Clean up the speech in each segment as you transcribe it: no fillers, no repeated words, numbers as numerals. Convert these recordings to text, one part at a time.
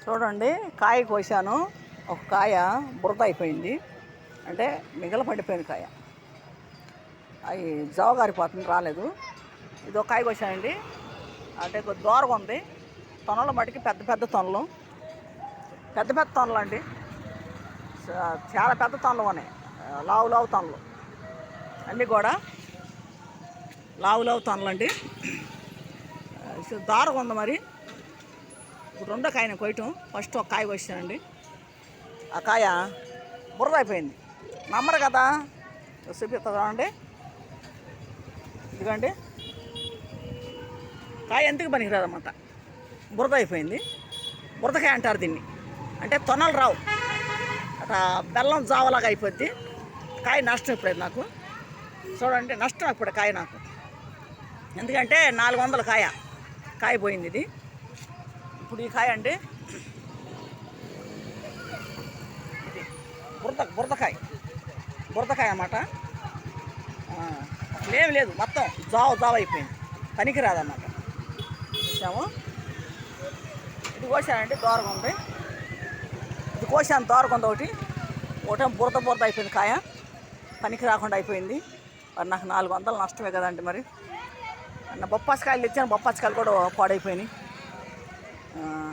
చూడండి, కాయ కోసాను. ఒక కాయ బురద అయిపోయింది, అంటే మిగల పడిపోయిన కాయ. అవి జావగారిపోతుంది, రాలేదు. ఇది ఒక కాయ కోసానండి, అంటే కొద్ది దూరంగా ఉంది. తొనల మటుకి పెద్ద పెద్ద తొనలు, పెద్ద పెద్ద తొనలు అండి. చాలా పెద్ద తొనలు ఉన్నాయి, లావు లావు తొనలు అన్నీ కూడా లావు లావు తొనలు అండి. దారుగా ఉంది. మరి ఇప్పుడు రెండో కాయని కొయ్యటం. ఫస్ట్ ఒక కాయ కోసానండి, ఆ కాయ బురద అయిపోయింది. నమ్మరు కదా, చూపిస్తా చూడండి. ఇదిగోండి, కాయ ఎందుకు పనికిరాదన్నమాట, బురద అయిపోయింది. బురదకాయ అంటారు దీన్ని. అంటే తొనలు రావు, అట్లా బెల్లం జావలాగా అయిపోద్ది. కాయ నష్టం ఇప్పుడైతే నాకు. చూడండి, నష్టం ఇప్పుడు కాయ నాకు. ఎందుకంటే 400 కాయ పోయింది ఇది. ఇప్పుడు ఈ కాయ అండి, ఇది బురదకాయ అన్నమాట. అసలేం లేదు, మొత్తం జావ అయిపోయింది, పనికి రాదన్నమాట. చూసాము, ఇది కోసానండి, దూరంగా ఉంది. ఇది కోసాను, దూరంగా ఉంది. ఒకటేమో బురద అయిపోయింది, కాయ పనికి రాకుండా అయిపోయింది. మరి నాకు 400 నష్టమే కదండి. మరి అన్న బొప్పాసికాయలు ఇచ్చాను, బొప్పాసికాయలు కూడా పాడైపోయినాయి.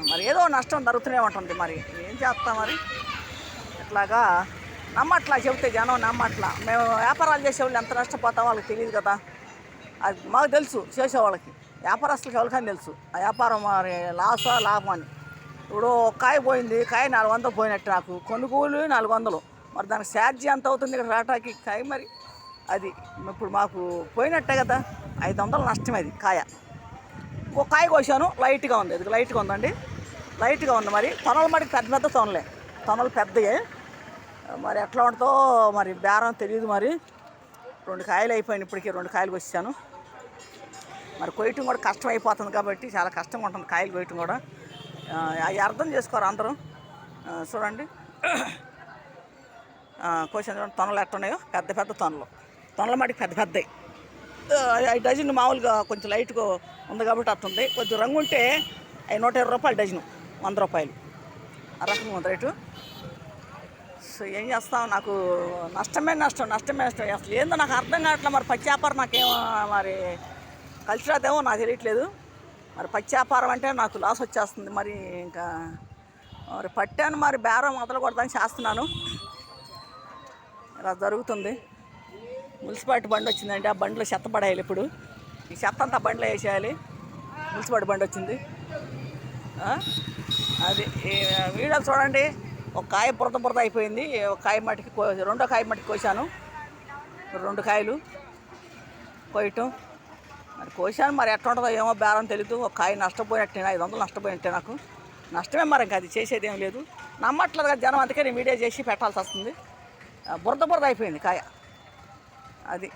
మరి ఏదో నష్టం జరుగుతూనే ఉంటుంది. మరి ఏం చేస్తాం మరి. ఇట్లాగా నమ్మట్లా, చెబితే జనం నమ్మట్లా. మేము వ్యాపారాలు చేసేవాళ్ళు ఎంత నష్టపోతామో వాళ్ళకి తెలియదు కదా. అది మాకు తెలుసు, చేసేవాళ్ళకి, వ్యాపారస్తులకి ఎవరికని తెలుసు ఆ వ్యాపారం మరి లాసా లాభం అని. ఇప్పుడు కాయ పోయింది, కాయ 400 పోయినట్టు నాకు. కొనుగోలు 400, మరి దానికి ఛార్జీ ఎంత అవుతుంది ఇక్కడ రాటాకి కాయ. మరి అది ఇప్పుడు మాకు పోయినట్టే కదా, 500 నష్టం అది కాయ. ఒక కాయ కోసాను, లైట్గా ఉంది. ఇది లైట్గా ఉందండి, లైట్గా ఉంది. మరి తొనలు మటుకు పెద్ద పెద్ద తొనలే, తొనలు పెద్దయే. మరి ఎట్లా ఉంటుందో మరి బేరం తెలియదు. మరి 2 కాయలు అయిపోయినాయి, ఇప్పటికీ 2 కాయలు కోసాను. మరి కొయ్యటం కూడా కష్టం అయిపోతుంది కాబట్టి చాలా కష్టంగా ఉంటుంది కాయలు కొయ్యటం కూడా. అవి అర్థం చేసుకోరు అందరూ. చూడండి, కోసాను చూడండి, తొనలు ఎట్టున్నాయో, పెద్ద పెద్ద తొనల మటుకు పెద్ద పెద్దవి. 5 డజన్ మామూలుగా కొంచెం లైట్గా ఉంది కాబట్టి అట్టుంది. కొంచెం రంగు ఉంటే అవి 120 రూపాయలు డజను, 100 రూపాయలు ఆ రకంగా ఉంది రేటు. సో ఏం చేస్తాం, నాకు నష్టమే నష్టం. అసలు ఏందో నాకు అర్థం కావట్లేదు. మరి పచ్చి వ్యాపారం నాకేమో మరి కలిసి రాదేమో నాకు తెలియట్లేదు. మరి పచ్చి వ్యాపారం అంటే నాకు లాస్ వచ్చేస్తుంది. మరి ఇంకా మరి పట్టాను, మరి బేరం మొదలు కొడతాను చేస్తున్నాను. ఇలా జరుగుతుంది. మున్సిపాలిటీ బండి వచ్చిందండి, ఆ బండిలో చెత్త పడేయాలి. ఇప్పుడు ఈ చెత్త అంతా బండిలో వేసేయాలి. మున్సిపాలిటీ బండి వచ్చింది. అది వీడియో చూడండి. ఒక కాయ బురద అయిపోయింది, ఒక కాయ మట్టికి రెండో కాయ మట్టికి కోసాను. 2 కాయలు కోయటం మరి కోసాను. మరి ఎట్లా ఉంటుందో ఏమో బేరం తెలీదు. ఒక కాయ నష్టపోయినట్టే, 500 నష్టపోయినట్టే నాకు. నష్టమే మరి, ఇంకా అది చేసేది ఏం లేదు. నమ్మట్లేదు కదా జనం, అందుకే నేను వీడియో చేసి పెట్టాల్సి వస్తుంది. బురద అయిపోయింది కాయ అది.